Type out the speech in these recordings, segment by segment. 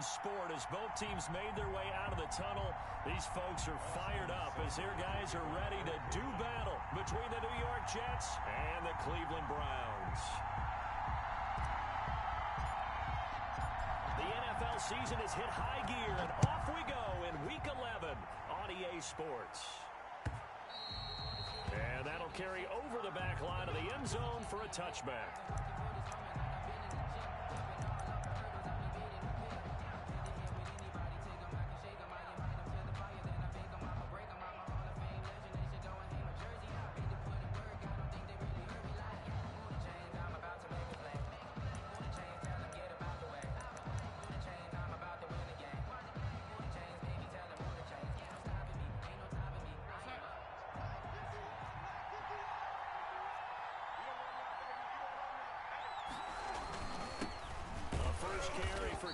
sport as both teams made their way out of the tunnel. These folks are fired up as their guys are ready to do battle between the New York Jets and the Cleveland Browns. The NFL season has hit high gear, and off we go in Week 11 on EA Sports. And that'll carry over the back line of the end zone for a touchback.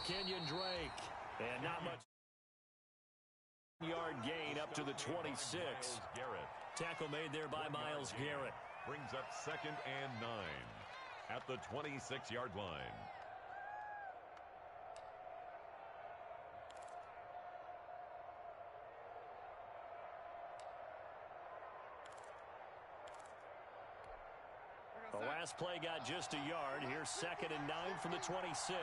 Kenyon Drake, and not much yard gain up to the 26. Tackle made there by Myles Garrett. Brings up 2nd and 9 at the 26-yard line. The last play got just a yard. Here's 2nd and 9 from the 26.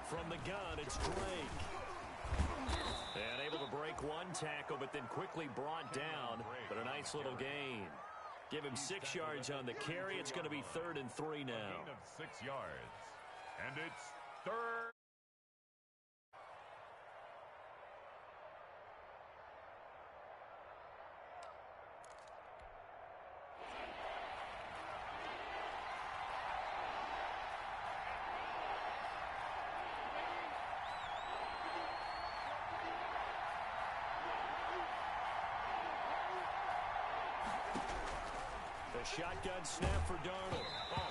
From the gun, it's Drake. And able to break one tackle, but then quickly brought down. But a nice little gain. Give him 6 yards on the carry. It's going to be 3rd and 3 now. A gain of 6 yards. And it's 3rd. Shotgun snap for Darnold.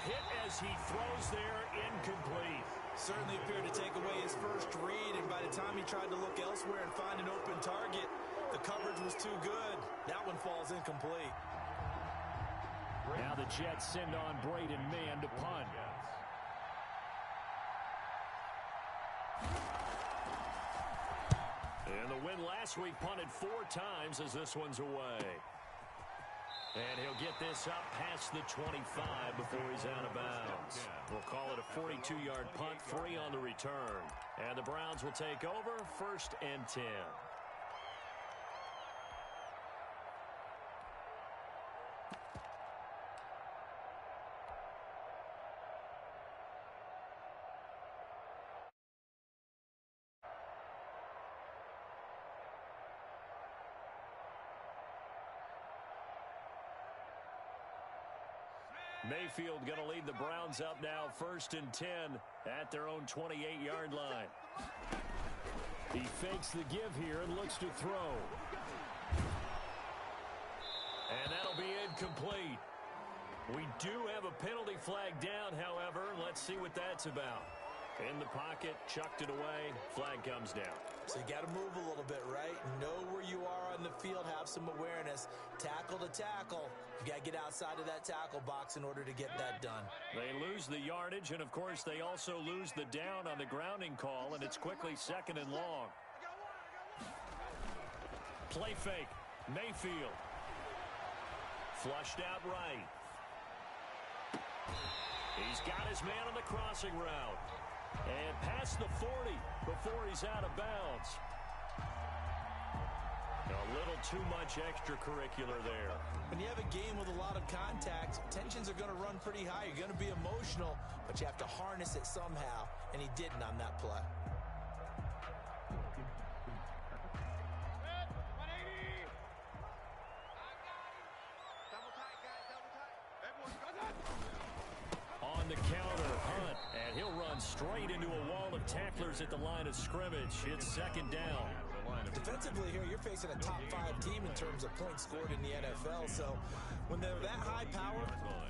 Hit as he throws there, incomplete. Certainly appeared to take away his first read, and by the time he tried to look elsewhere and find an open target, the coverage was too good. That one falls incomplete. Now the Jets send on Braden Mann to punt. And the win last week punted 4 times as this one's away. And he'll get this up past the 25 before he's out of bounds. We'll call it a 42-yard punt, 3 on the return. And the Browns will take over, 1st and 10. Mayfield going to lead the Browns up now, 1st and 10 at their own 28-yard line. He fakes the give here and looks to throw. And that'll be incomplete. We do have a penalty flag down, however. Let's see what that's about. In the pocket, chucked it away, flag comes down. So you got to move a little bit, right? Know where you are on the field, have some awareness. Tackle to tackle. You got to get outside of that tackle box in order to get that done. They lose the yardage, and of course they also lose the down on the grounding call, and it's quickly 2nd and long. Play fake, Mayfield. Flushed out right. He's got his man on the crossing route. And past the 40 before he's out of bounds. A little too much extracurricular there. When you have a game with a lot of contact, tensions are going to run pretty high. You're going to be emotional, but you have to harness it somehow, and he didn't on that play. On the counter, Hunt, and he'll run straight into a wall of tacklers at the line of scrimmage. It's 2nd down. Defensively here, you're facing a top 5 team in terms of points scored in the NFL. So when they're that high power,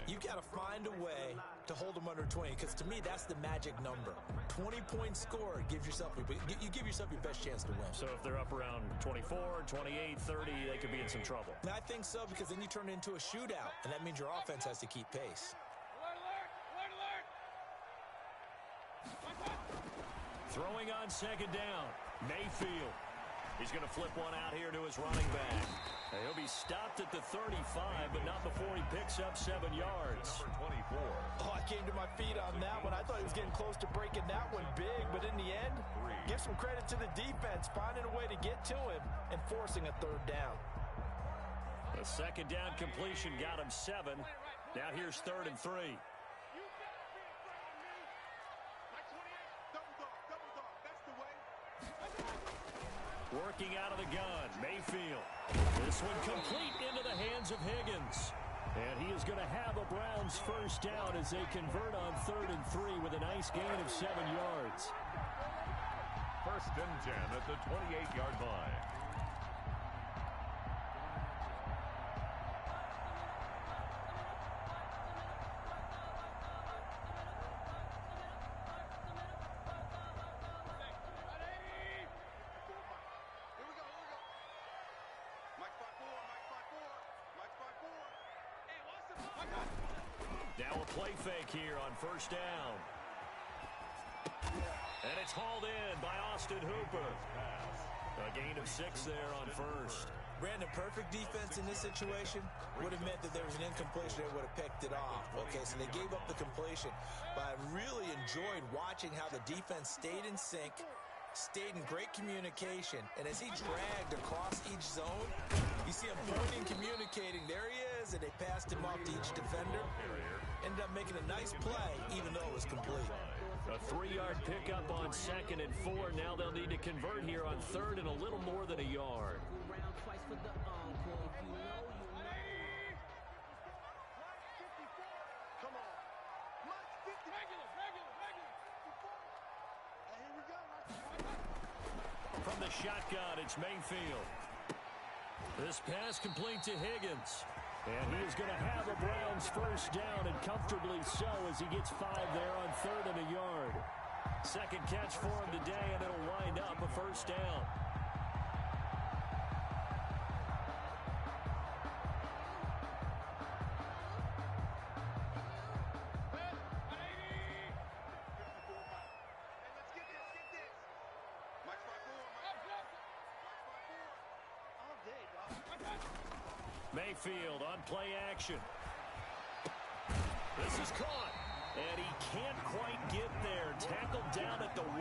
you've got to find a way to hold them under 20. Because to me, that's the magic number. 20 points scored gives yourself, you give yourself your best chance to win. So if they're up around 24, 28, 30, they could be in some trouble. And I think so, because then you turn it into a shootout, and that means your offense has to keep pace. Throwing on second down, Mayfield. He's going to flip one out here to his running back. He'll be stopped at the 35, but not before he picks up 7 yards. Number 24. Oh, I came to my feet on that one. I thought he was getting close to breaking that one big, but in the end, give some credit to the defense, finding a way to get to him and forcing a third down. The second down completion got him 7. Now here's 3rd and 3. Working out of the gun, Mayfield. This one complete into the hands of Higgins. And he is going to have a Browns first down as they convert on 3rd and 3 with a nice gain of 7 yards. 1st and 10 at the 28-yard line. Now a play fake here on 1st down. And it's hauled in by Austin Hooper. A gain of 6 there on 1st. Brandon, perfect defense in this situation would have meant that there was an incompletion. They would have picked it off. Okay, so they gave up the completion. But I really enjoyed watching how the defense stayed in sync, stayed in great communication, and as he dragged across each zone, you see him pointing, communicating. There he is, and they passed him off to each defender. Ended up making a nice play, even though it was complete. A 3-yard pickup on 2nd and 4. Now they'll need to convert here on 3rd and a little more than a yard. From the shotgun, it's Mayfield. This pass complete to Higgins. And he is going to have a Browns first down, and comfortably so, as he gets 5 there on 3rd and a yard. Second catch for him today, and it'll wind up a first down. Mayfield on play action. This is caught, and he can't quite get there. Tackled down at the 1.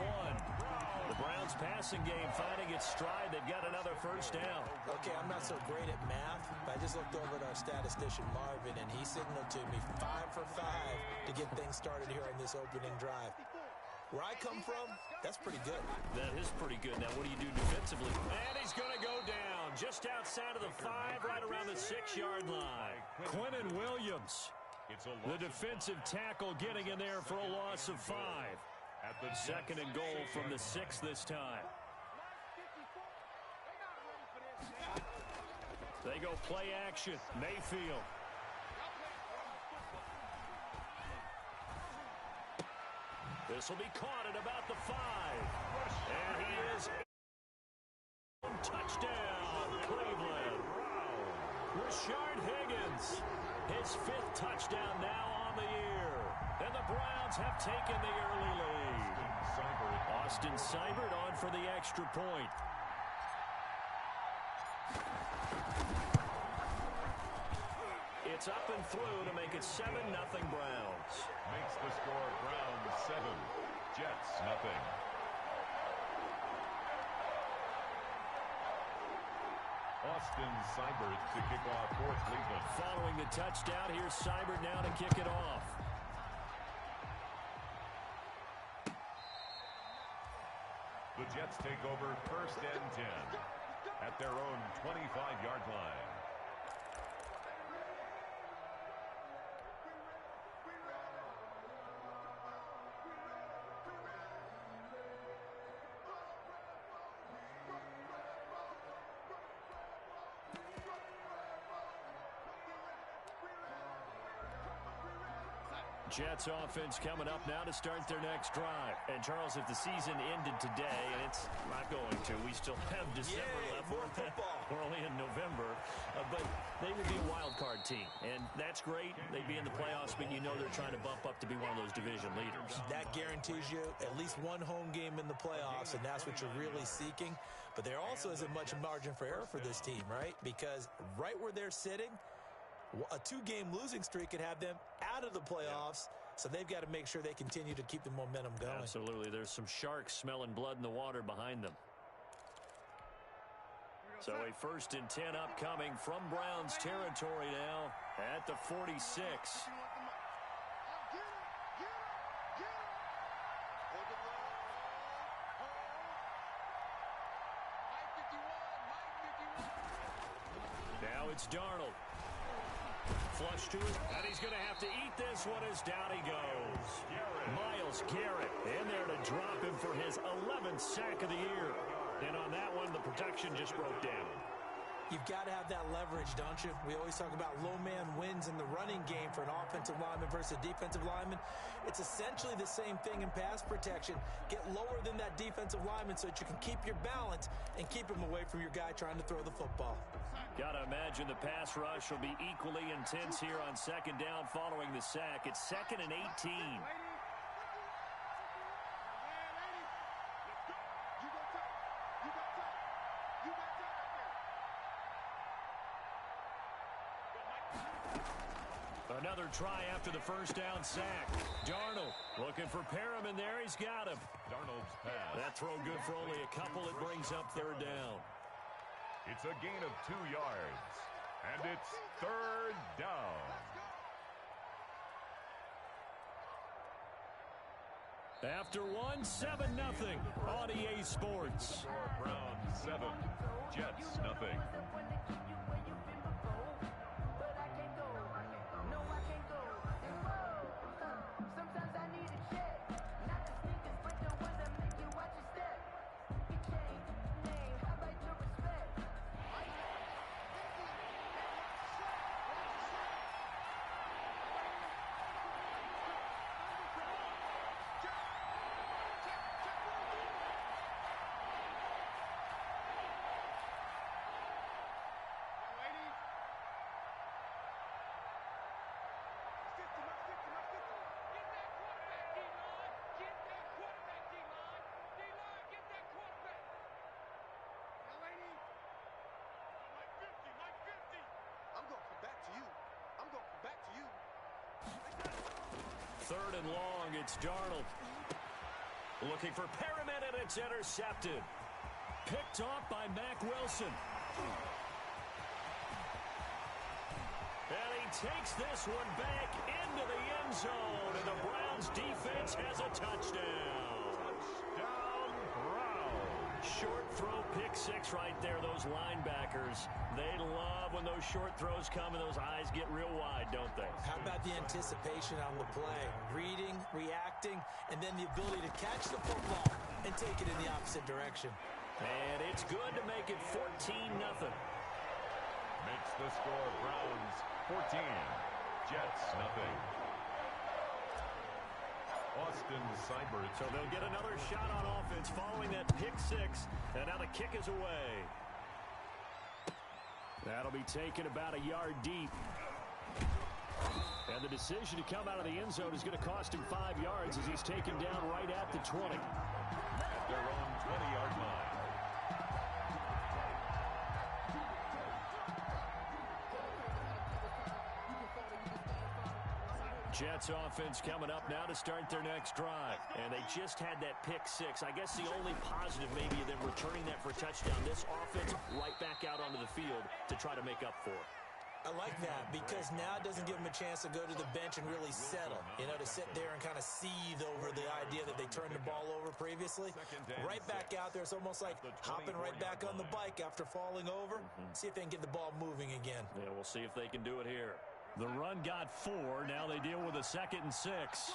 The Browns passing game finding its stride. They've got another first down. Okay, I'm not so great at math, but I just looked over at our statistician, Marvin, and he signaled to me 5 for 5 to get things started here on this opening drive. Where I come from, that's pretty good. That is pretty good. Now, what do you do defensively? And he's going to go down just outside of the 5, right around the 6-yard line. Quinnen Williams, the defensive tackle, getting in there for a loss of 5. 2nd and goal from the 6 this time. They go play action. Mayfield. This will be caught at about the 5. And he is touchdown, Cleveland. Rashard Higgins, his 5th touchdown now on the year. And the Browns have taken the early lead. Austin Seibert on for the extra point. It's up and through to make it 7-0 Browns. Makes the score Browns 7, Jets nothing. Austin Seibert to kick off for Cleveland. Following the touchdown, here's Seibert now to kick it off. The Jets take over 1st and 10 at their own 25-yard line. Jets offense coming up now to start their next drive. And, Charles, if the season ended today, and it's not going to, we still have December left. We're only in November. But they would be a wild card team. And that's great. They'd be in the playoffs, but you know they're trying to bump up to be one of those division leaders. That guarantees you at least one home game in the playoffs, and that's what you're really seeking. But there also isn't much margin for error for this team, right? Because right where they're sitting, a two-game losing streak could have them out of the playoffs, so they've got to make sure they continue to keep the momentum going. Absolutely. There's some sharks smelling blood in the water behind them. So a 1st and 10 upcoming from Browns territory now at the 46. Now it's Darnold. Flush to it, and he's going to have to eat this one as down he goes. Myles Garrett in there to drop him for his 11th sack of the year. And on that one, the protection just broke down. You've got to have that leverage, don't you? We always talk about low man wins in the running game for an offensive lineman versus a defensive lineman. It's essentially the same thing in pass protection. Get lower than that defensive lineman so that you can keep your balance and keep him away from your guy trying to throw the football. Got to imagine the pass rush will be equally intense here on 2nd down following the sack. It's 2nd and 18. Another try after the 1st down sack. Darnold looking for Perriman there. He's got him. Darnold's pass. That throw good for only a couple. It brings up 3rd down. It's a gain of 2 yards. And it's 3rd down. After one, 7-0 on EA Sports. Browns 7, Jets nothing. Third and long, it's Darnold. Looking for Perriman, and it's intercepted. Picked off by Mack Wilson. And he takes this one back into the end zone, and the Browns defense has a touchdown. Touchdown, Browns. Short throw, pick six right there. Those linebackers, they love when those short throws come and those eyes get real wide, don't they? How about the anticipation on the play? Reading, reacting, and then the ability to catch the football and take it in the opposite direction. And it's good to make it 14-0. Makes the score Browns 14, Jets nothing. Austin Seibert. So they'll get another shot on offense following that pick six. And now the kick is away. That'll be taken about a yard deep. And the decision to come out of the end zone is going to cost him 5 yards as he's taken down right at the 20. At their own 20-yard line. Jets offense coming up now to start their next drive. And they just had that pick six. I guess the only positive maybe of them returning that for a touchdown. This offense right back out onto the field to try to make up for it. I like that because now it doesn't give them a chance to go to the bench and really settle. You know, to sit there and kind of seethe over the idea that they turned the ball over previously. Right back out there. It's almost like hopping right back on the bike after falling over. See if they can get the ball moving again. Yeah, we'll see if they can do it here. The run got 4. Now they deal with a 2nd and 6.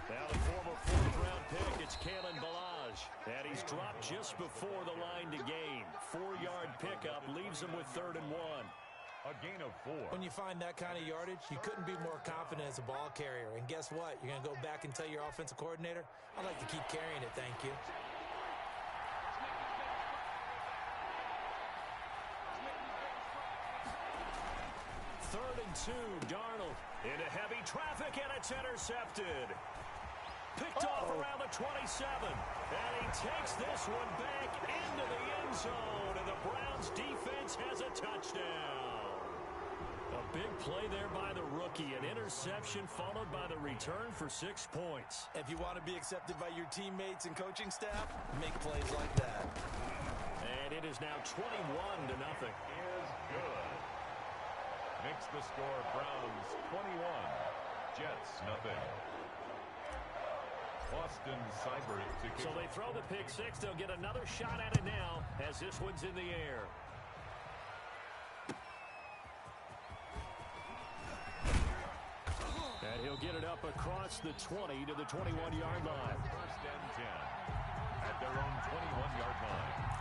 Now the former 4th-round pick, it's Kalen Ballage. And he's dropped just before the line to gain. 4-yard pickup leaves him with 3rd and 1. A gain of 4. When you find that kind of yardage, you couldn't be more confident as a ball carrier. And guess what? You're going to go back and tell your offensive coordinator, I'd like to keep carrying it, thank you. Third and 2, Darnold into heavy traffic, and it's intercepted. Picked off around the 27, and he takes this one back into the end zone, and the Browns defense has a touchdown. A big play there by the rookie, an interception followed by the return for 6 points. If you want to be accepted by your teammates and coaching staff, make plays like that. And it is now 21-0. Is good. Makes the score Browns 21, Jets nothing. Austin Seibert to kick. So they throw the pick six. They'll get another shot at it now as this one's in the air. And he'll get it up across the 20 to the 21-yard line. First and 10 at their own 21-yard line.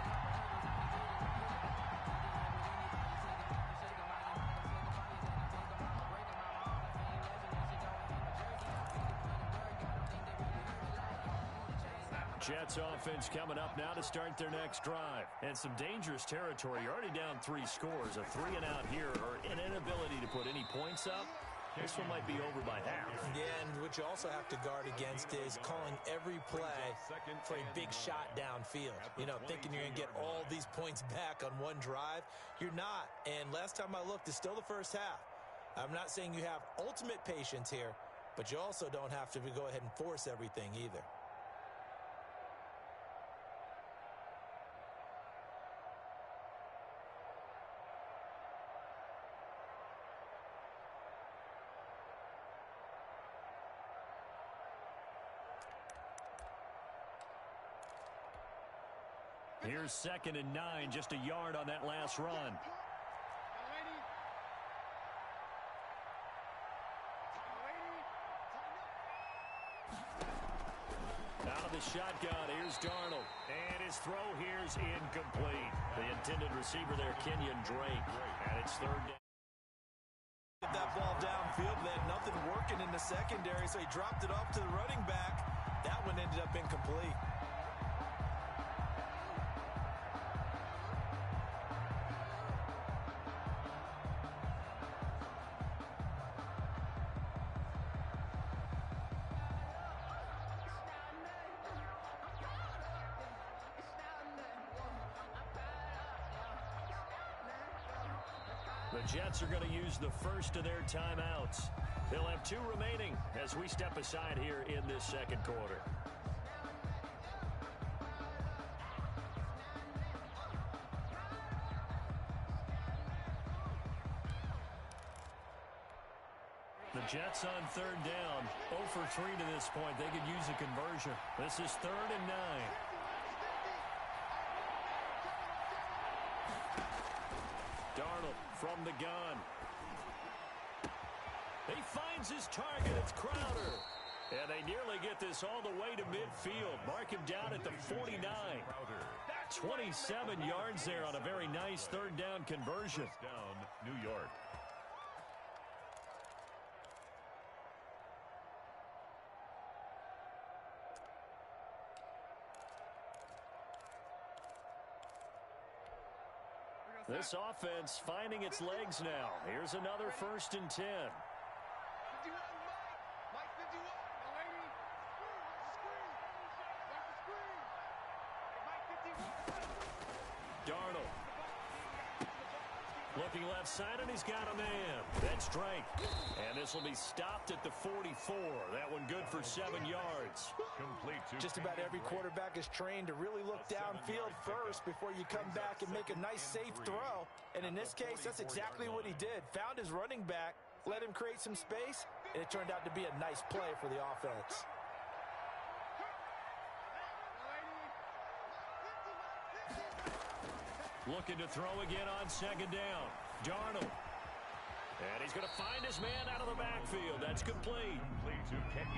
Jets offense coming up now to start their next drive. And some dangerous territory. You're already down 3 scores. A 3-and-out here or an inability to put any points up. This one might be over by half. Yeah, and what you also have to guard against is calling every play for a big shot downfield. You know, thinking you're going to get all these points back on one drive. You're not. And last time I looked, it's still the first half. I'm not saying you have ultimate patience here, but you also don't have to go ahead and force everything either. Here's 2nd and 9, just a yard on that last run. Out of the shotgun, here's Darnold. And his throw here's incomplete. The intended receiver there, Kenyon Drake. And it's 3rd down. Get that ball downfield. They had nothing working in the secondary, so he dropped it off to the running back. That one ended up incomplete. The Jets are going to use the first of their timeouts. They'll have 2 remaining as we step aside here in this second quarter. The Jets on 3rd down, 0 for 3 to this point. They could use a conversion. This is 3rd and 9. Darnold from the gun. He finds his target. It's Crowder. And they nearly get this all the way to midfield. Mark him down at the 49. 27 yards there on a very nice 3rd down conversion. Down, New York. This offense finding its legs now. Here's another 1st and 10. Darnold. Looking left side, and he's got a man. That's Drake. And this will be stopped at the 44. That one good for 7 yards. Complete to Just about every quarterback is trained to really look downfield first before you come back and make a nice, safe throw. And in this case, that's exactly what he did. Found his running back, let him create some space, and it turned out to be a nice play for the offense. Looking to throw again on 2nd down. Darnold. And he's going to find his man out of the backfield. That's complete.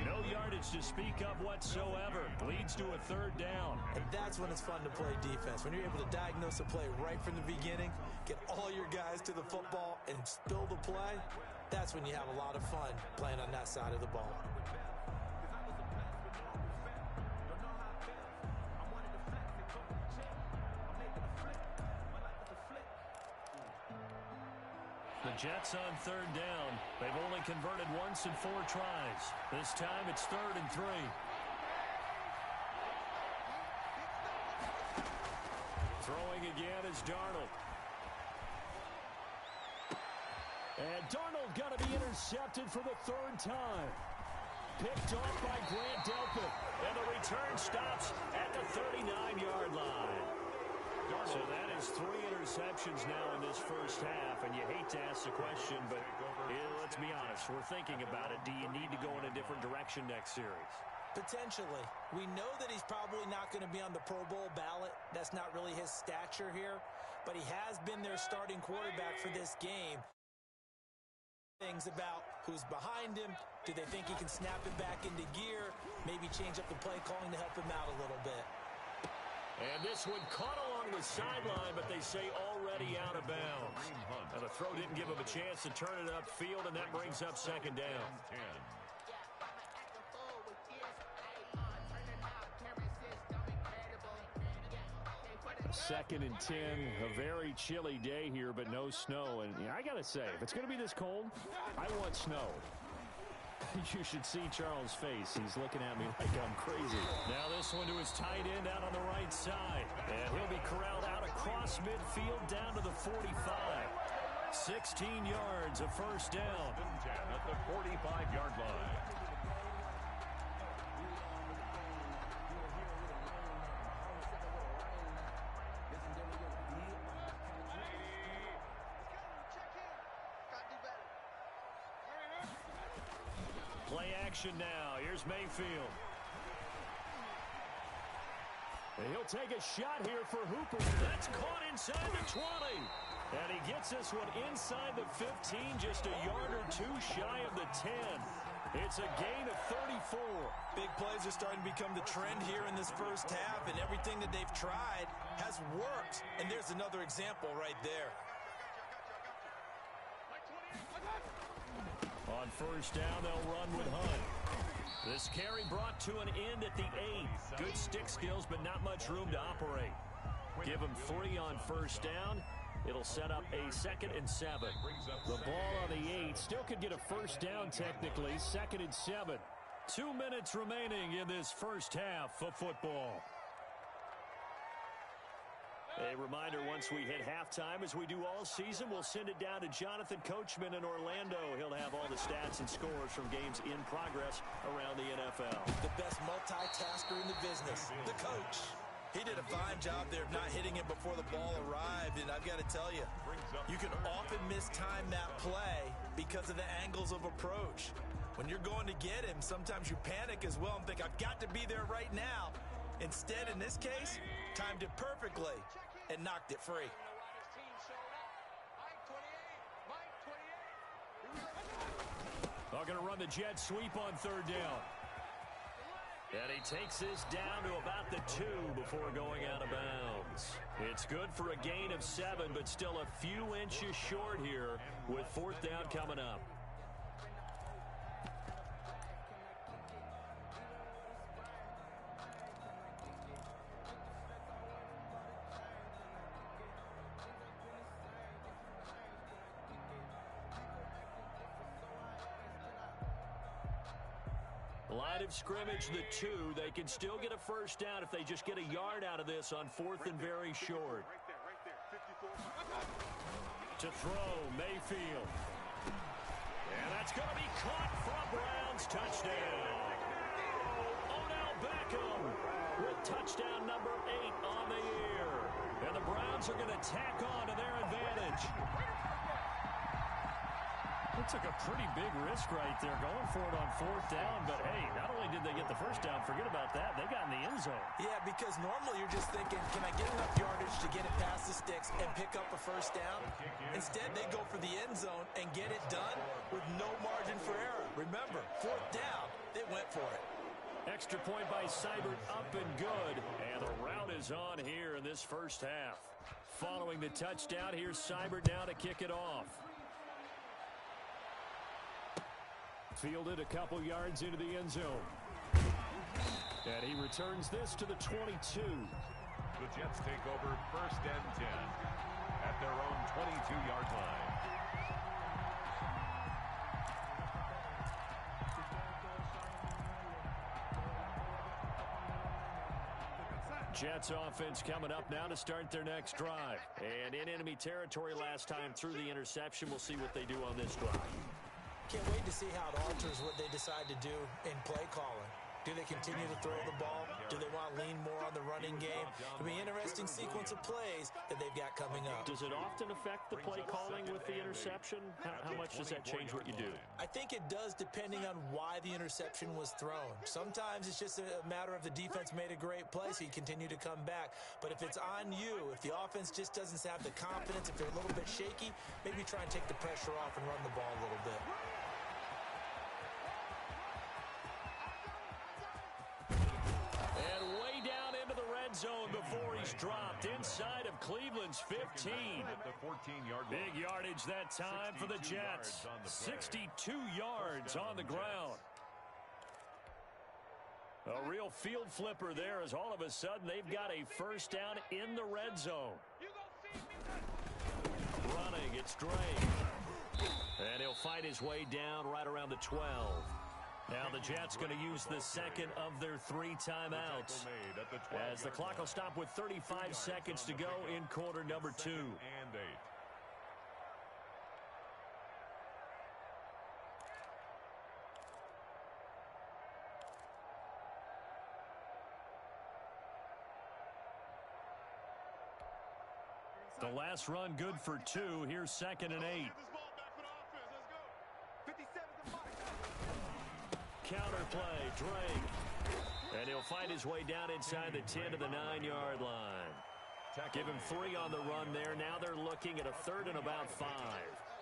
No yardage to speak of whatsoever. Leads to a third down. And that's when it's fun to play defense. When you're able to diagnose a play right from the beginning, get all your guys to the football, and spill the play, that's when you have a lot of fun playing on that side of the ball. The Jets on third down. They've only converted once in 4 tries. This time it's 3rd and 3. Throwing again is Darnold. And Darnold got to be intercepted for the 3rd time. Picked off by Grant Delpit. And the return stops at the 39-yard line. So that is 3 interceptions now in this first half, and you hate to ask the question, but let's be honest, we're thinking about it. Do you need to go in a different direction next series? Potentially. We know that he's probably not going to be on the Pro Bowl ballot. That's not really his stature here, but he has been their starting quarterback for this game. Things about who's behind him. Do they think he can snap it back into gear? Maybe change up the play calling to help him out a little bit. And this one caught along the sideline, but they say already out of bounds. Now the throw didn't give him a chance to turn it upfield, and that brings up 2nd down. 2nd and 10, a very chilly day here, but no snow. And I got to say, if it's going to be this cold, I want snow. You should see Charles' face. He's looking at me like I'm crazy. Now this one to his tight end out on the right side. And he'll be corralled out across midfield down to the 45. 16 yards, a first down. At the 45-yard line. Play action now. Here's Mayfield. And he'll take a shot here for Hooper. That's caught inside the 20. And he gets this one inside the 15, just a yard or 2 shy of the 10. It's a gain of 34. Big plays are starting to become the trend here in this first half, and everything that they've tried has worked. And there's another example right there. On first down, they'll run with Hunt. This carry brought to an end at the 8. Good stick skills, but not much room to operate. Give him 3 on first down. It'll set up a 2nd and 7. The ball on the 8 still could get a first down technically. 2nd and 7. 2 minutes remaining in this first half of football. A reminder, once we hit halftime, as we do all season, we'll send it down to Jonathan Coachman in Orlando. He'll have all the stats and scores from games in progress around the NFL. The best multitasker in the business, the coach. He did a fine job there of not hitting it before the ball arrived, and I've got to tell you, you can often mistime that play because of the angles of approach. When you're going to get him, sometimes you panic as well and think, I've got to be there right now. Instead, in this case, timed it perfectly and knocked it free. They're going to run the jet sweep on third down. And he takes this down to about the 2 before going out of bounds. It's good for a gain of 7, but still a few inches short here with 4th down coming up. Line of scrimmage, the 2. They can still get a first down if they just get a yard out of this on 4th and very short. To throw, Mayfield. And that's going to be caught for a Browns touchdown. Odell Beckham with touchdown number 8 on the year. And the Browns are going to tack on to their advantage. They took a pretty big risk right there going for it on 4th down, but hey, not only did they get the first down, forget about that. They got in the end zone. Yeah, because normally you're just thinking, can I get enough yardage to get it past the sticks and pick up a first down? Instead, they go for the end zone and get it done with no margin for error. Remember, fourth down, they went for it. Extra point by Seibert, up and good. And the route is on here in this first half. Following the touchdown, here's Seibert now to kick it off. Fielded a couple yards into the end zone. And he returns this to the 22. The Jets take over first and 10 at their own 22-yard line. Jets offense coming up now to start their next drive. And in enemy territory last time through the interception. We'll see what they do on this drive. Can't wait to see how it alters what they decide to do in play calling. Do they continue to throw the ball? Do they want to lean more on the running game? It'll be an interesting sequence of plays that they've got coming up. Does it often affect the play calling with the interception? How much does that change what you do? I think it does depending on why the interception was thrown. Sometimes it's just a matter of the defense made a great play, so you continue to come back. But if it's on you, if the offense just doesn't have the confidence, if they're a little bit shaky, maybe try and take the pressure off and run the ball a little bit. Zone before he's dropped inside of Cleveland's 15. Big yardage that time for the Jets. 62 yards on the ground. A real field flipper there as all of a sudden they've got a first down in the red zone. Running, it's Drake. And he'll fight his way down right around the 12. Now the Jets going to use the second of their 3 timeouts as the clock will stop with 35 seconds to go in quarter number 2. The last run good for 2. Here's second and 8. Counter play, Drake. And he'll find his way down inside the 10 to the 9-yard line. Give him 3 on the run there. Now they're looking at a third and about 5.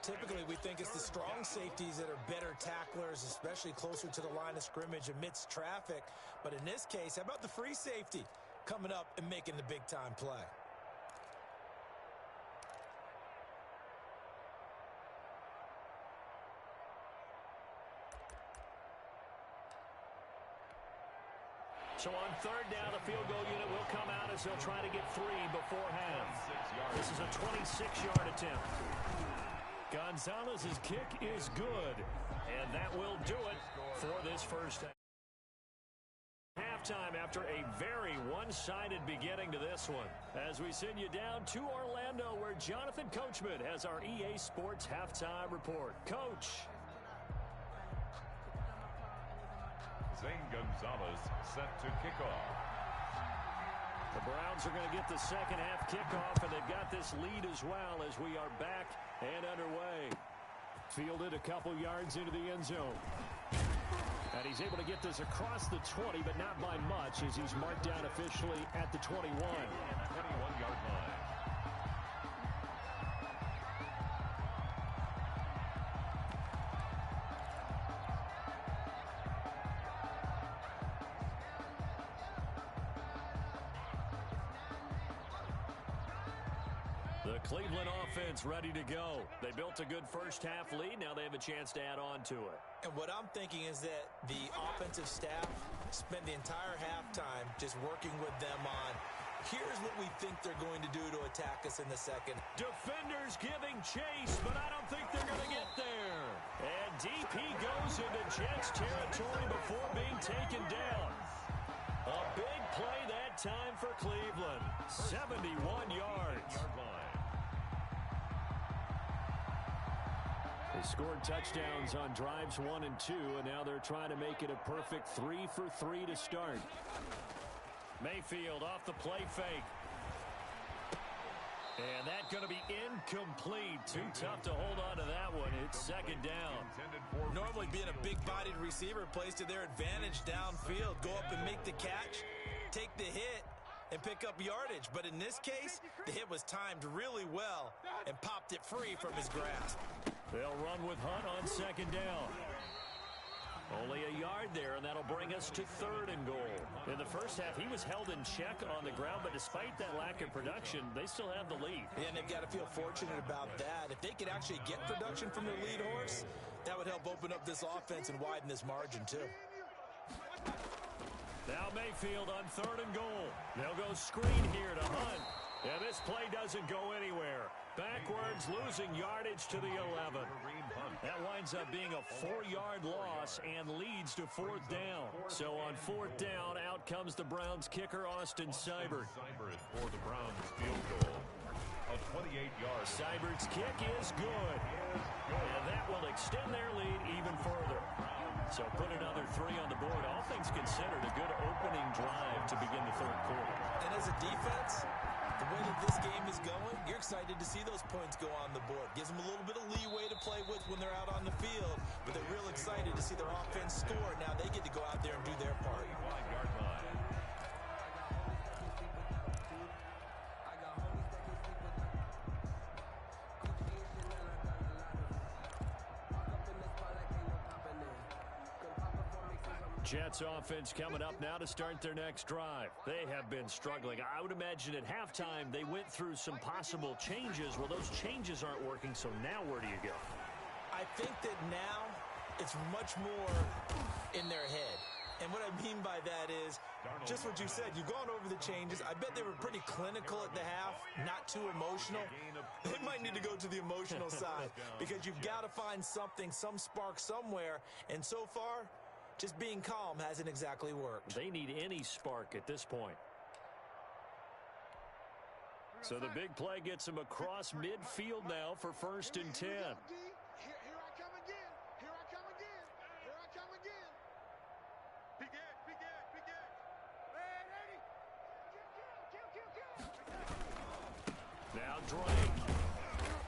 Typically, we think it's the strong safeties that are better tacklers, especially closer to the line of scrimmage amidst traffic. But in this case, how about the free safety coming up and making the big-time play? So on third down, the field goal unit will come out as they'll try to get 3 before half. This is a 26-yard attempt. Gonzalez's kick is good, and that will do it for this first halftime after a very one-sided beginning to this one. As we send you down to Orlando, where Jonathan Coachman has our EA Sports halftime report. Coach. Zane Gonzalez set to kick off. The Browns are going to get the second half kickoff, and they've got this lead as well as we are back and underway. Fielded a couple yards into the end zone. And he's able to get this across the 20, but not by much as he's marked down officially at the 21. 21-yard line. The Cleveland offense ready to go. They built a good first half lead. Now they have a chance to add on to it. And what I'm thinking is that the offensive staff spent the entire halftime just working with them on, here's what we think they're going to do to attack us in the second. Defenders giving chase, but I don't think they're going to get there. And DP goes into Jets territory before being taken down. A big play that time for Cleveland. 71 yards. They scored touchdowns on drives 1 and 2, and now they're trying to make it a perfect 3 for 3 to start. Mayfield off the play fake. And that's going to be incomplete. Too tough to hold on to that one. It's second down. Normally being a big-bodied receiver plays to their advantage downfield. Go up and make the catch, take the hit, and pick up yardage. But in this case, the hit was timed really well and popped it free from his grasp. They'll run with Hunt on second down. Only a yard there, and that'll bring us to third and goal. In the first half, he was held in check on the ground, but despite that lack of production, they still have the lead. Yeah, and they've got to feel fortunate about that. If they could actually get production from their lead horse, that would help open up this offense and widen this margin, too. Now Mayfield on third and goal. They'll go screen here to Hunt. And this play doesn't go anywhere. Backwards, losing yardage to the 11. That winds up being a 4-yard loss and leads to fourth down. So on fourth down, out comes the Browns kicker, Austin Seibert. Seibert for the Browns field goal. A 28-yard. Seibert's kick is good. And that will extend their lead even further. So put another 3 on the board. All things considered, a good opening drive to begin the third quarter. And as a defense, the way that this game is going, you're excited to see those points go on the board. Gives them a little bit of leeway to play with when they're out on the field, but they're real excited to see their offense score. Now they get to go out there and do their part. 5-yard line. Jets offense coming up now to start their next drive. They have been struggling. I would imagine at halftime they went through some possible changes. Well, those changes aren't working, so now where do you go? I think that now it's much more in their head. And what I mean by that is just what you said. You've gone over the changes. I bet they were pretty clinical at the half, not too emotional. They might need to go to the emotional side because you've got to find something, some spark somewhere. And so far, just being calm hasn't exactly worked. They need any spark at this point. So the big play gets them across midfield now for first and 10. Here I come again. Here I come again. Here I come again. Begin. Kill. Now Drake.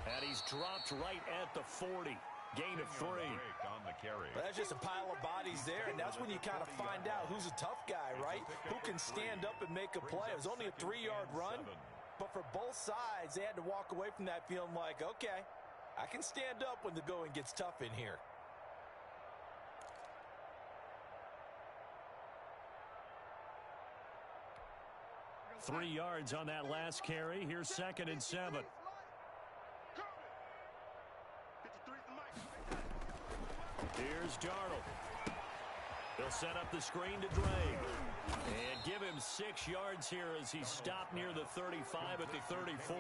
And he's dropped right at the 40. Gain of 3. On the carry. But that's just a pile of bodies there, and that's when you kind of find out who's a tough guy, right? Who can stand up and make a play. It was only a 3-yard run, but for both sides, they had to walk away from that feeling like, okay, I can stand up when the going gets tough in here. Three yards on that last carry. Here's second and 7. Here's Darnold. He'll set up the screen to Drake. And give him 6 yards here as he stopped near the 35 at the 34.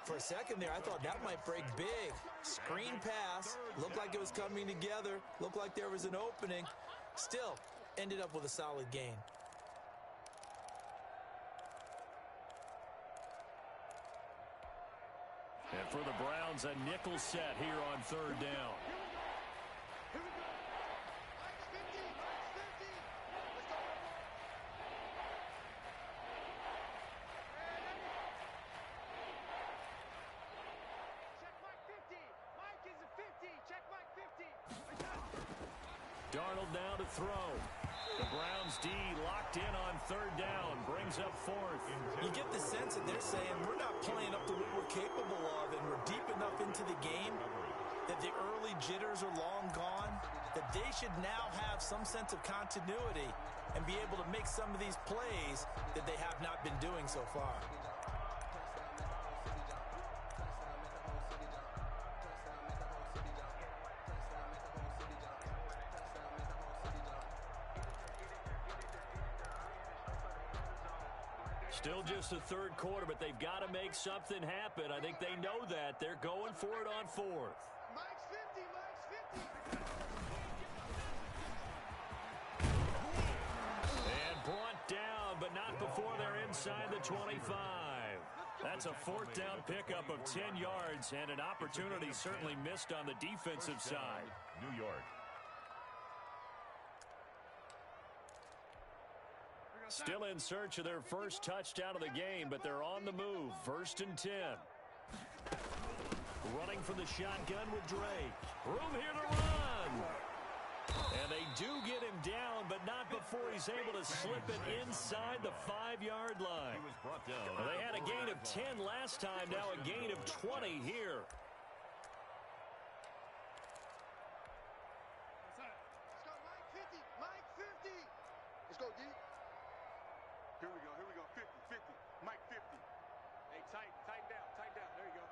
For a second there, I thought that might break big. Screen pass. Looked like it was coming together. Looked like there was an opening. Still, ended up with a solid gain. And for the Browns, a nickel set here on third down. Darnold now to throw. The Browns D locked in on third down. Brings up fourth. You get the sense that they're saying we're not playing up to what we're capable of, and we're deep enough into the game that the early jitters are long gone, that they should now have some sense of continuity and be able to make some of these plays that they have not been doing so far. Still just the third quarter, but they've got to make something happen. I think they know that. They're going for it on fourth. Mike's 50. And brought down, but not before they're inside the 25. That's a fourth down pickup of 10 yards, and an opportunity certainly missed on the defensive side. New York. Still in search of their first touchdown of the game, but they're on the move. 1st and 10. Running from the shotgun with Drake. Room here to run. And they do get him down, but not before he's able to slip it inside the 5-yard line. He was brought down. Well, they had a gain of 10 last time, now a gain of 20 here. Let's go, Mike 50. Mike 50. Let's go, D. Here we go. 50. Mike 50. Hey, tighten down. There you go.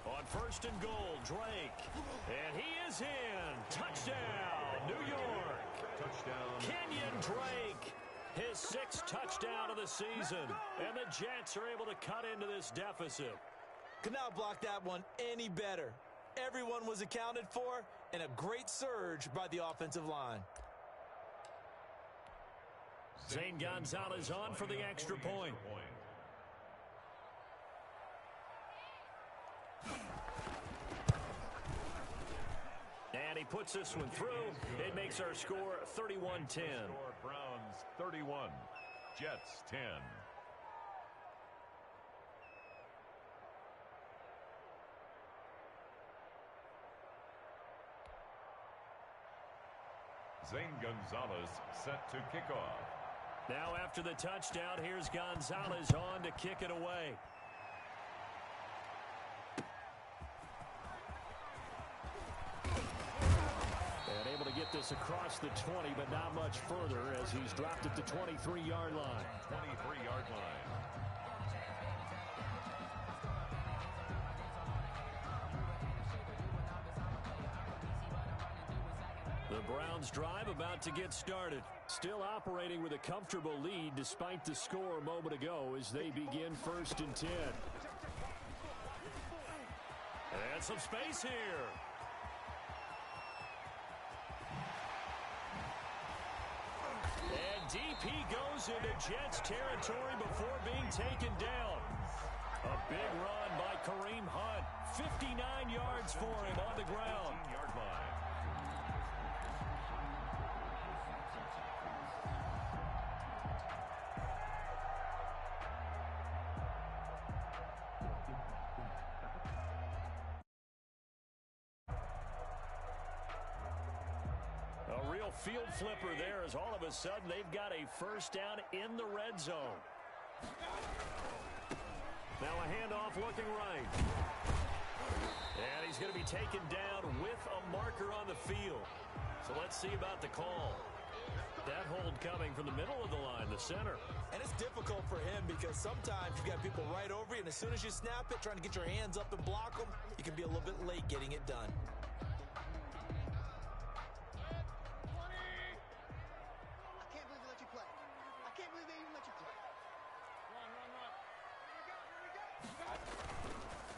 On 1st and goal, Drake. And he is in. Touchdown, New York. Touchdown. Kenyon Drake, his 6th touchdown of the season. And the Jets are able to cut into this deficit. Could not block that one any better. Everyone was accounted for, and a great surge by the offensive line. Zane Gonzalez on for the extra point. And he puts this one through. It makes our score 31-10. Browns 31, Jets 10. Zane Gonzalez set to kick off. Now after the touchdown, here's Gonzalez on to kick it away. And able to get this across the 20, but not much further as he's dropped at the 23-yard line. 23-yard line. The Browns drive about to get started. Still operating with a comfortable lead despite the score a moment ago as they begin 1st and 10. And some space here. And deep he goes into Jets territory before being taken down. A big run by Kareem Hunt. 59 yards for him on the ground. 15-yard line. A real field flipper there as all of a sudden they've got a 1st down in the red zone. Now a handoff looking right. And he's going to be taken down with a marker on the field. So let's see about the call. That hold coming from the middle of the line, the center. And it's difficult for him because sometimes you've got people right over you, and as soon as you snap it, trying to get your hands up and block them, you can be a little bit late getting it done.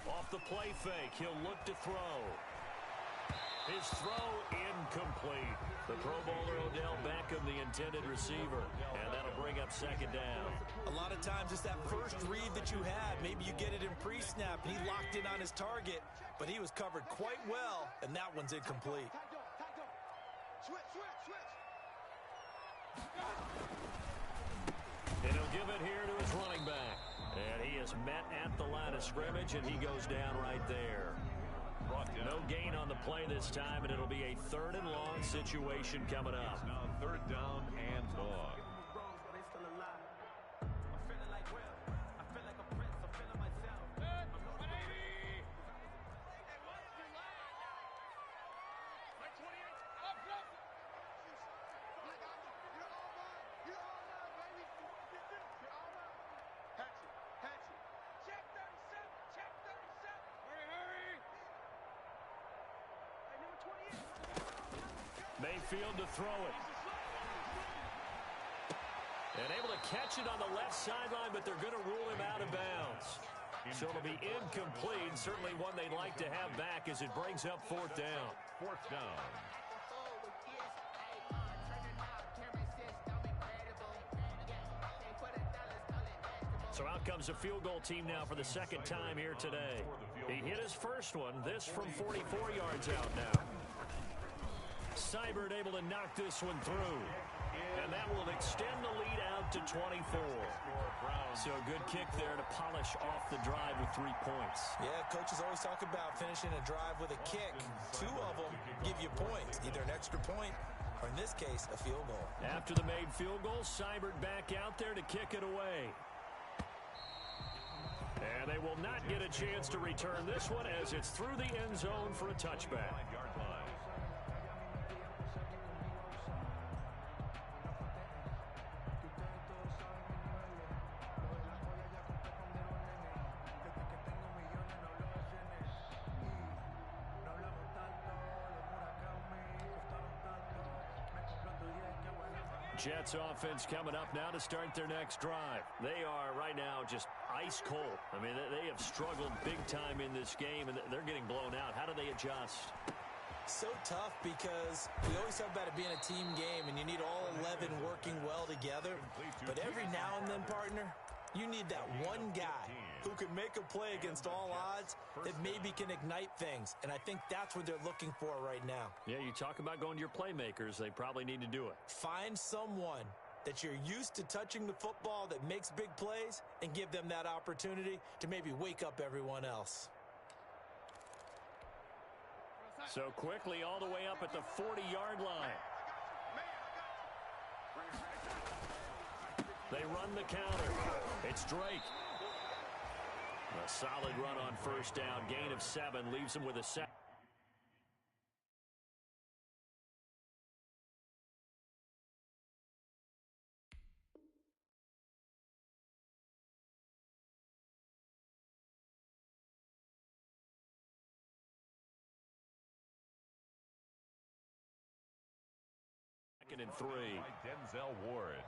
Off the play fake, he'll look to throw. His throw incomplete. The Pro Bowler Odell Beckham, the intended receiver, and that'll bring up 2nd down. A lot of times it's that first read that you had. Maybe you get it in pre-snap, and he locked in on his target, but he was covered quite well, and that one's incomplete. Switch. And he'll give it here to his running back. And he is met at the line of scrimmage, and he goes down right there. No gain on the play this time, and it'll be a 3rd and long situation coming up. Now 3rd down and long. Mayfield to throw it. And able to catch it on the left sideline, but they're going to rule him out of bounds. So it'll be incomplete. Certainly one they'd like to have back as it brings up 4th down. 4th down. So out comes a field goal team now for the 2nd time here today. He hit his first one, this from 44 yards out now. Seibert able to knock this one through. And that will extend the lead out to 24. So a good kick there to polish off the drive with 3 points. Yeah, coaches always talk about finishing a drive with a kick. 2 of them give you points, either an extra point or, in this case, a field goal. After the made field goal, Seibert back out there to kick it away. And they will not get a chance to return this one as it's through the end zone for a touchback. Jets offense coming up now to start their next drive. They are right now just ice cold. I mean, they have struggled big time in this game, and they're getting blown out. How do they adjust? So tough because we always talk about it being a team game, and you need all 11 working well together. But every now and then, partner, you need that one guy who can make a play against all odds that maybe can ignite things. And I think that's what they're looking for right now. Yeah, you talk about going to your playmakers. They probably need to do it. Find someone that you're used to touching the football that makes big plays and give them that opportunity to maybe wake up everyone else. So quickly all the way up at the 40-yard line. They run the counter. It's Drake. A solid run on first down. Gain of 7 leaves him with a sack. Second and 3. By Denzel Ward.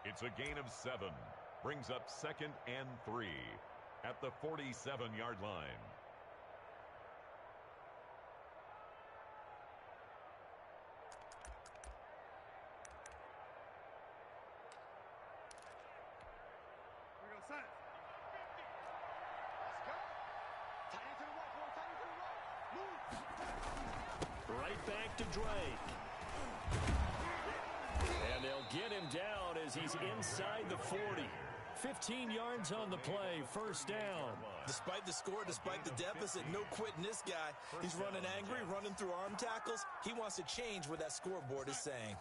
It's a gain of 7. Brings up 2nd and 3 at the 47-yard line. We go, Saints. Let's go. Tight end to the right, boy. Tight end to the right. Move. Right back to Drake. And they'll get him down as he's inside the 40. 15 yards on the play, first down. Despite the score, despite the deficit, no quitting this guy. He's running angry, running through arm tackles. He wants to change what that scoreboard is saying.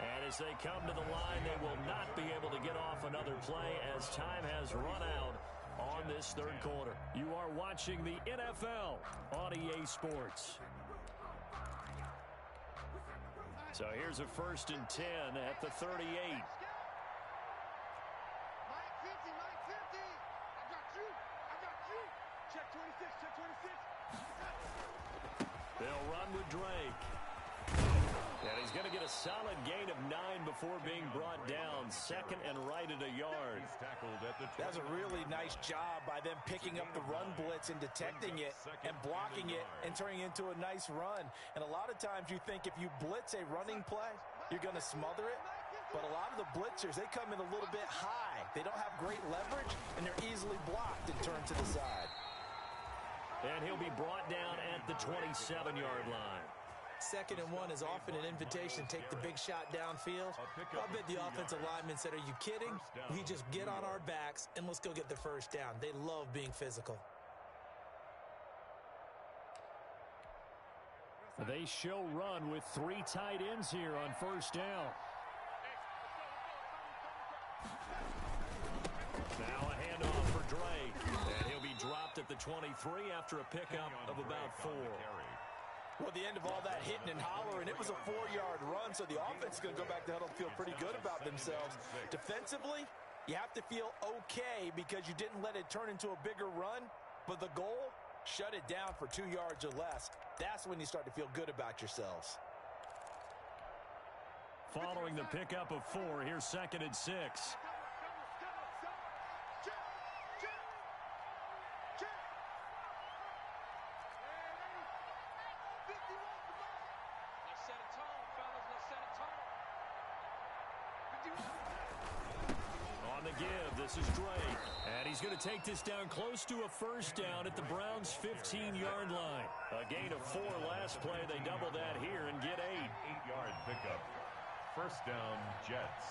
And as they come to the line, they will not be able to get off another play as time has run out on this third quarter. You are watching the NFL on EA Sports. So here's a 1st and 10 at the 38. Mike 50, Mike 50. I got you. I got you. Check 26, check 26. They'll run with Drake. And he's going to get a solid gain of 9 before being brought down. 2nd and right at a yard. That's a really nice job by them picking up the run blitz and detecting it and blocking it and turning it into a nice run. And a lot of times you think if you blitz a running play, you're going to smother it. But a lot of the blitzers, they come in a little bit high. They don't have great leverage, and they're easily blocked and turned to the side. And he'll be brought down at the 27-yard line. 2nd and 1 is often an invitation to take the big shot downfield. I bet the offensive linemen said, are you kidding? We just get on our backs and let's go get the first down. They love being physical. They show run with 3 tight ends here on first down. Now a handoff for Drake. And he'll be dropped at the 23 after a pickup of about 4. Well, the end of all that hitting and hollering, it was a 4-yard run, so the offense is going to go back to huddle and feel pretty good about themselves. Defensively, you have to feel okay because you didn't let it turn into a bigger run, but the goal, shut it down for 2 yards or less. That's when you start to feel good about yourselves. Following the pickup of 4, here's 2nd and 6. On the give, this is Drake. And he's going to take this down close to a first down at the Browns' 15-yard line. A gain of 4 last play. They double that here and get 8. 8-yard pickup. First down, Jets.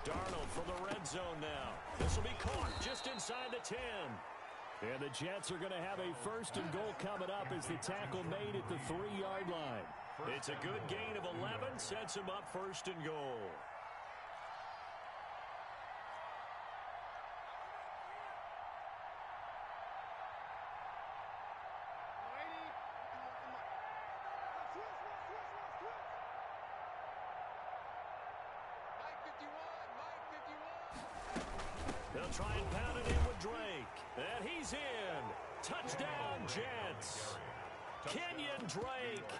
Darnold from the red zone now. This will be caught just inside the 10. And the Jets are going to have a first and goal coming up as the tackle made at the 3-yard line. It's a good gain of 11, sets him up first and goal. They'll try and pound it in with Drake. And he's in. Touchdown, Jets. Kenyon Drake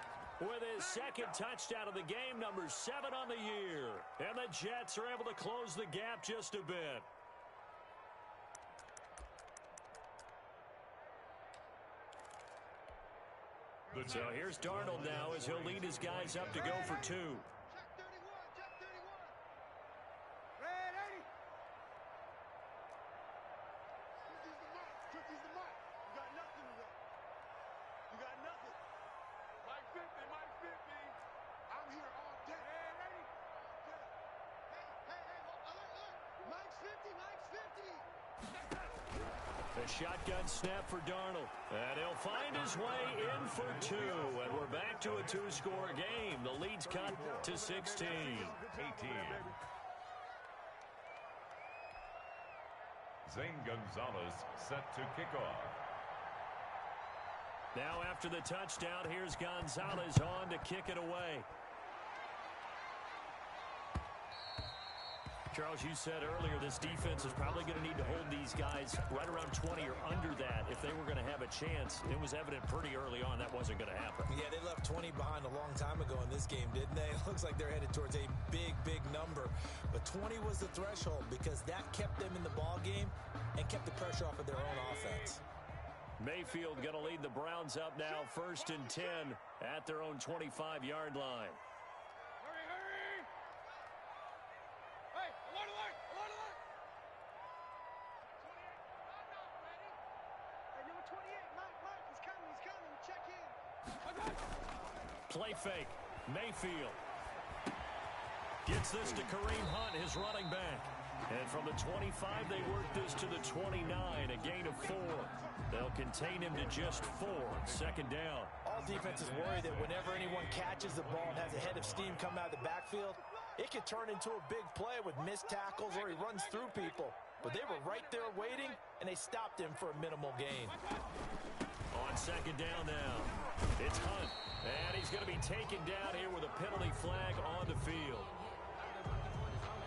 with his second touchdown of the game, number 7 on the year. And the Jets are able to close the gap just a bit. So here's Darnold now as he'll lead his guys up to go for 2. A shotgun snap for Darnold. And he'll find his way in for 2. And we're back to a 2-score game. The lead's cut to 16. 18. Zane Gonzalez set to kick off. Now after the touchdown, here's Gonzalez on to kick it away. Charles, you said earlier this defense is probably going to need to hold these guys right around 20 or under that if they were going to have a chance. It was evident pretty early on that wasn't going to happen. Yeah, they left 20 behind a long time ago in this game, didn't they? It looks like they're headed towards a big, big number. But 20 was the threshold because that kept them in the ball game and kept the pressure off of their own offense. Mayfield going to lead the Browns up now, 1st and 10 at their own 25-yard line. Play fake. Mayfield gets this to Kareem Hunt, his running back. And from the 25, they work this to the 29, a gain of 4. They'll contain him to just 4, 2nd down. All defenses worry that whenever anyone catches the ball and has a head of steam come out of the backfield, it could turn into a big play with missed tackles or he runs through people. But they were right there waiting, and they stopped him for a minimal gain. On 2nd down now, it's Hunt. And he's going to be taken down here with a penalty flag on the field.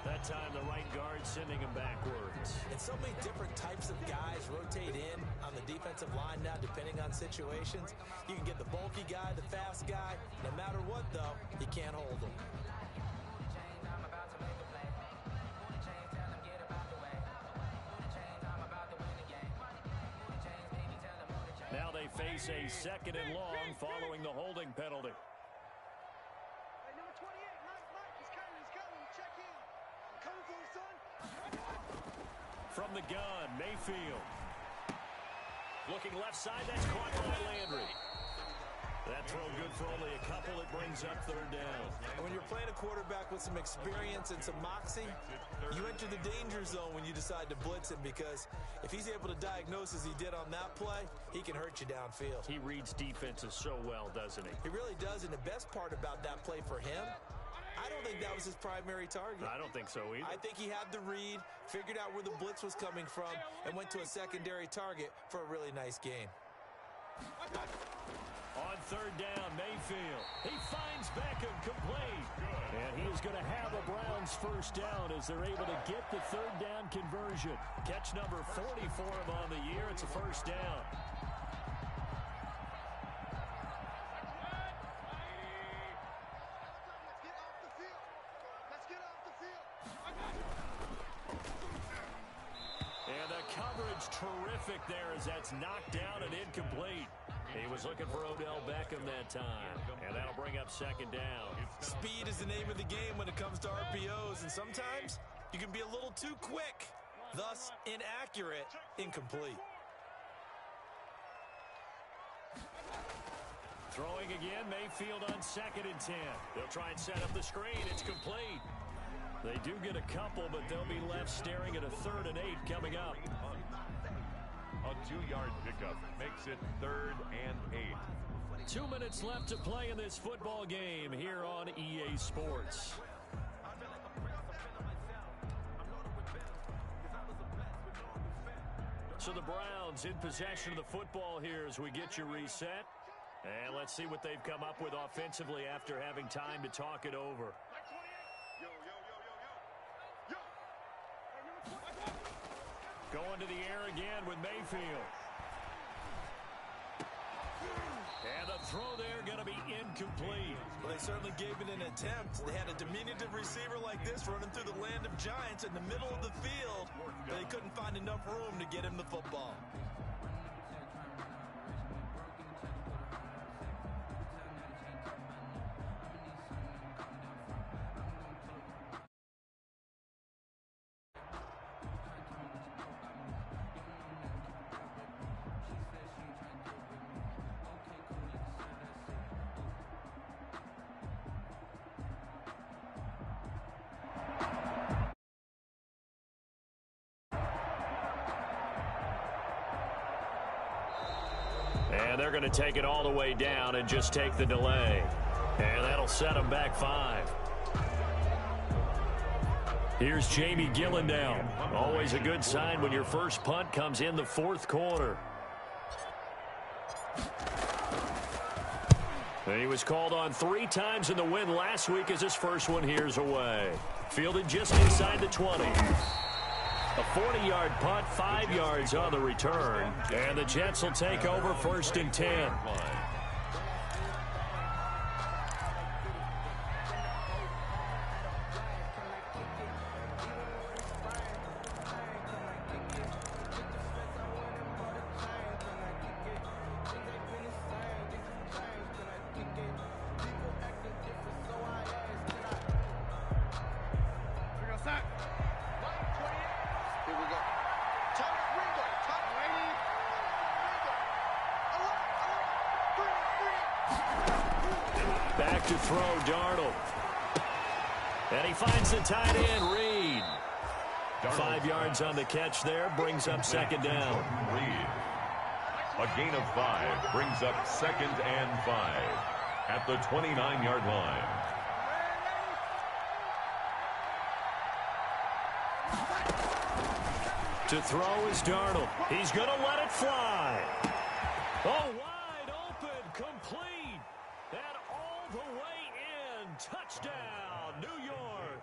That time the right guard sending him backwards. And so many different types of guys rotate in on the defensive line now depending on situations. You can get the bulky guy, the fast guy. No matter what, though, you can't hold them. Now they face a 2nd and long following the holding penalty. From the gun, Mayfield. Looking left side, that's caught by Landry. That throw good for only a couple. It brings up 3rd down. And when you're playing a quarterback with some experience and some moxie, you enter the danger zone when you decide to blitz him because if he's able to diagnose as he did on that play, he can hurt you downfield. He reads defenses so well, doesn't he? He really does, and the best part about that play for him, I don't think that was his primary target. I don't think so either. I think he had the read, figured out where the blitz was coming from, and went to a secondary target for a really nice gain. On 3rd down, Mayfield. He finds Beckham complete. And he is going to have a Browns 1st down as they're able to get the 3rd down conversion. Catch number 44 on the year. It's a 1st down. And the coverage terrific there as that's knocked down and incomplete. He was looking for Odell Beckham that time, and that'll bring up second down. Speed is the name of the game when it comes to RPOs, and sometimes you can be a little too quick, thus inaccurate, incomplete. Throwing again, Mayfield on 2nd and 10. They'll try and set up the screen. It's complete. They do get a couple, but they'll be left staring at a 3rd and 8 coming up. A 2-yard pickup makes it 3rd and 8. 2 minutes left to play in this football game here on EA Sports. So the Browns in possession of the football here as we get you reset. And let's see what they've come up with offensively after having time to talk it over. Going to the air again with Mayfield. And the throw there going to be incomplete. Well, they certainly gave it an attempt. They had a diminutive receiver like this running through the land of giants in the middle of the field, but they couldn't find enough room to get him the football. And they're going to take it all the way down and just take the delay. And that'll set them back 5. Here's Jamie Gillen now. Always a good sign when your first punt comes in the 4th quarter. And he was called on 3 times in the win last week as his first one here's away. Fielded just inside the 20. A 40-yard punt, 5 yards on the return. And the Jets will take over 1st and 10. Back to throw, Darnold. And he finds the tight end, Reed. 5 yards on the catch there, brings up 2nd down. Reed. A gain of 5 brings up 2nd and 5 at the 29-yard line. To throw is Darnold. He's going to let it fly. Oh, wide open, complete. And all the way in. Touchdown, New York.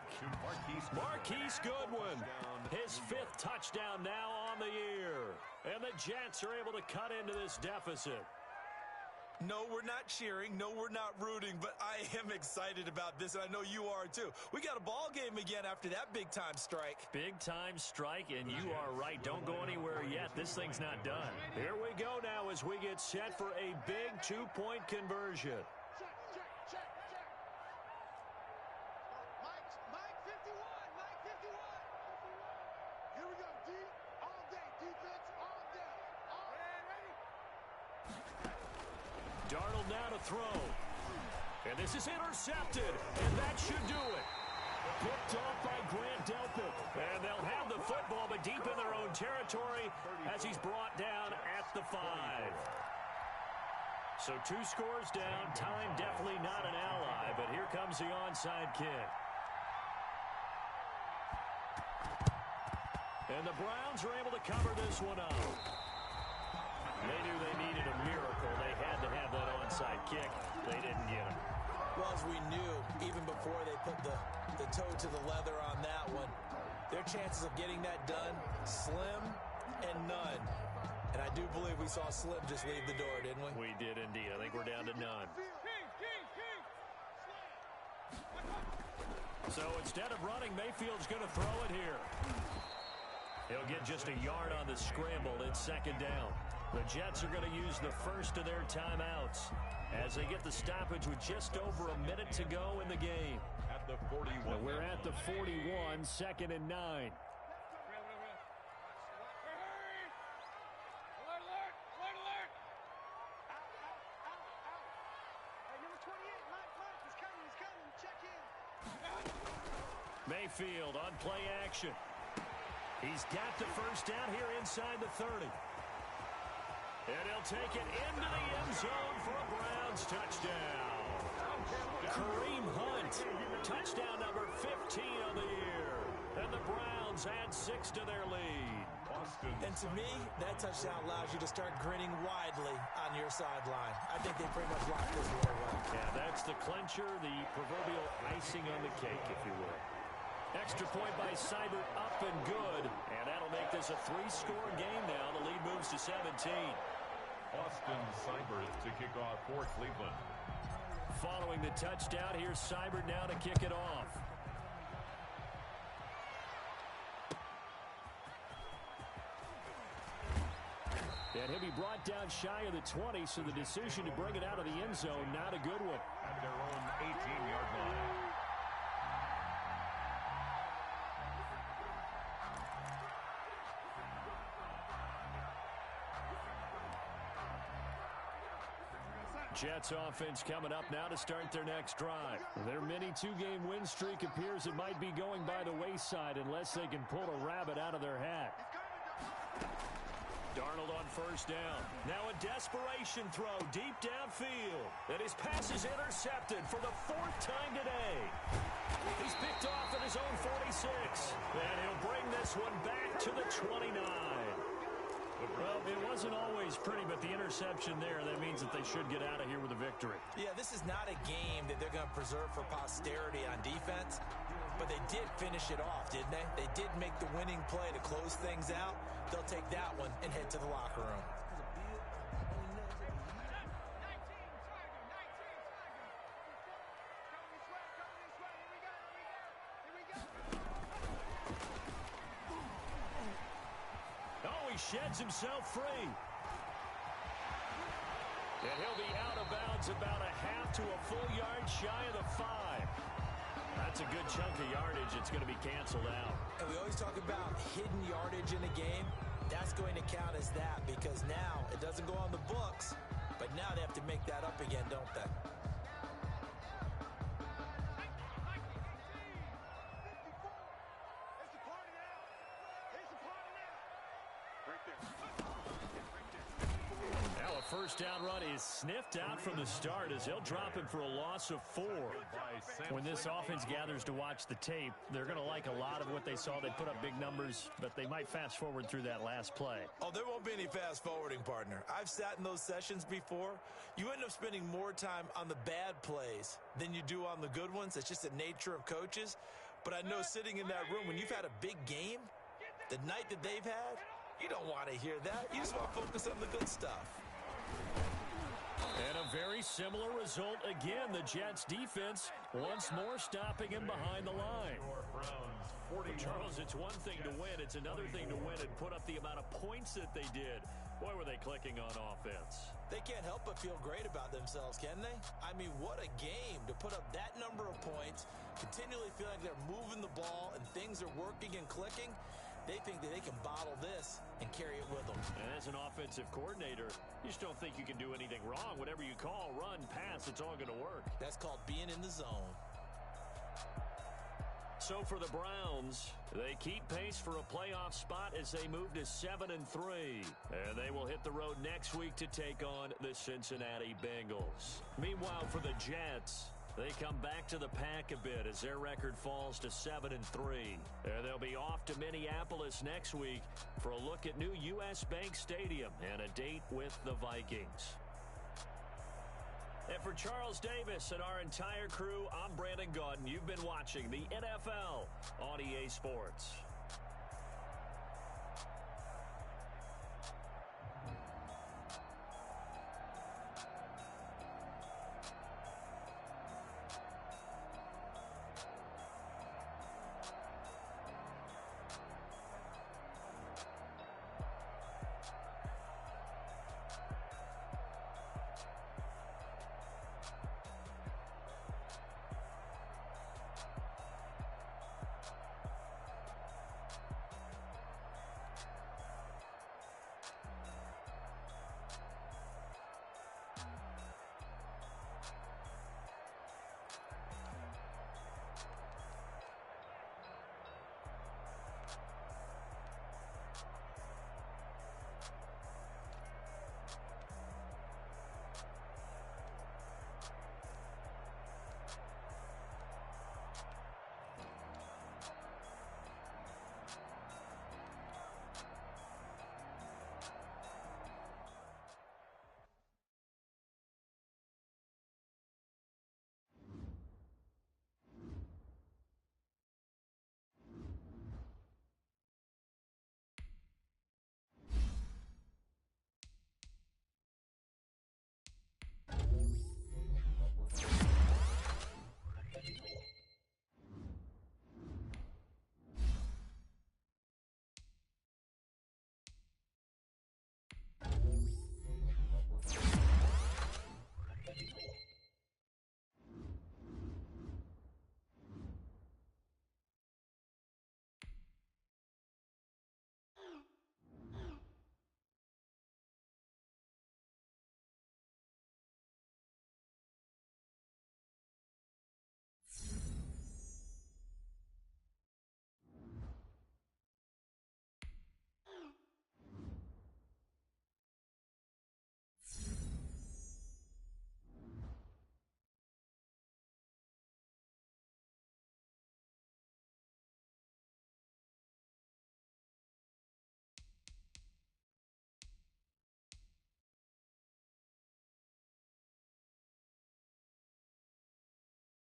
Marquise Goodwin. His 5th touchdown now on the year. And the Jets are able to cut into this deficit. No, we're not cheering. No, we're not rooting, but I am excited about this, and I know you are too. We got a ball game again after that big-time strike. Big-time strike, and you are right. Don't go anywhere yet. This thing's not done. Here we go now as we get set for a big 2-point conversion. Mike 51, Mike 51. Here we go, D. All day, defense, all day. Ready? Darnold now to throw. And this is intercepted, and that should do it. Picked off by Grant Delpit. And they'll have the football, but deep in their own territory as he's brought down at the 5. So 2 scores down. Time definitely not an ally, but here comes the onside kick. And the Browns are able to cover this one up. They knew they needed a miracle. They had to have that onside kick. They didn't get it. Well, as we knew, even before they put the toe to the leather on that one, their chances of getting that done, slim and none. And I do believe we saw Slim just leave the door, didn't we? We did indeed. I think we're down to none. So instead of running, Mayfield's going to throw it here. He'll get just a yard on the scramble. It's 2nd down. The Jets are going to use the first of their timeouts as they get the stoppage with just over a minute to go in the game. At the 41. We're at the 41, 2nd and 9. Mayfield on play action. He's got the first down here inside the 30. And he'll take it into the end zone for a Browns touchdown. Kareem Hunt, touchdown number 15 on the year. And the Browns add 6 to their lead. And to me, that touchdown allows you to start grinning widely on your sideline. I think they pretty much locked this one away. Yeah, that's the clincher, the proverbial icing on the cake, if you will. Extra point by Seibert, up and good. And that'll make this a 3-score game now. The lead moves to 17. Austin Seibert to kick off for Cleveland. Following the touchdown, here's Seibert now to kick it off. And he'll be brought down shy of the 20, so the decision to bring it out of the end zone, not a good one. At their own 18-yard line. Jets offense coming up now to start their next drive. Their mini 2-game win streak appears it might be going by the wayside unless they can pull a rabbit out of their hat. Darnold on first down. Now a desperation throw deep downfield. And his pass is intercepted for the 4th time today. He's picked off at his own 46. And he'll bring this one back to the 29. Well, it wasn't always pretty, but the interception there, that means that they should get out of here with a victory. Yeah, this is not a game that they're going to preserve for posterity on defense, but they did finish it off, didn't they? They did make the winning play to close things out. They'll take that one and head to the locker room. Sheds himself free. And he'll be out of bounds about a half to a full yard shy of the 5. That's a good chunk of yardage. It's going to be canceled out. And we always talk about hidden yardage in a game. That's going to count as that because now it doesn't go on the books, but now they have to make that up again, don't they? Now a first down run is sniffed out from the start as he'll drop him for a loss of 4. When this offense gathers to watch the tape, they're going to like a lot of what they saw. They put up big numbers, but they might fast forward through that last play. Oh, there won't be any fast forwarding, partner. I've sat in those sessions before. You end up spending more time on the bad plays than you do on the good ones. It's just the nature of coaches. But I know sitting in that room, when you've had a big game, the night that they've had, you don't want to hear that. You just want to focus on the good stuff. And a very similar result again. The Jets defense once more stopping him behind the line. Charles, it's one thing to win. It's another thing to win and put up the amount of points that they did. Boy, were they clicking on offense. They can't help but feel great about themselves, can they? I mean, what a game to put up that number of points, continually feel like they're moving the ball and things are working and clicking. They think that they can bottle this and carry it with them. And as an offensive coordinator, you just don't think you can do anything wrong. Whatever you call, run, pass, it's all going to work. That's called being in the zone. So for the Browns, they keep pace for a playoff spot as they move to 7-3. And they will hit the road next week to take on the Cincinnati Bengals. Meanwhile, for the Jets, they come back to the pack a bit as their record falls to 7-3. And they'll be off to Minneapolis next week for a look at new U.S. Bank Stadium and a date with the Vikings. And for Charles Davis and our entire crew, I'm Brandon Gaudin. You've been watching the NFL on EA Sports.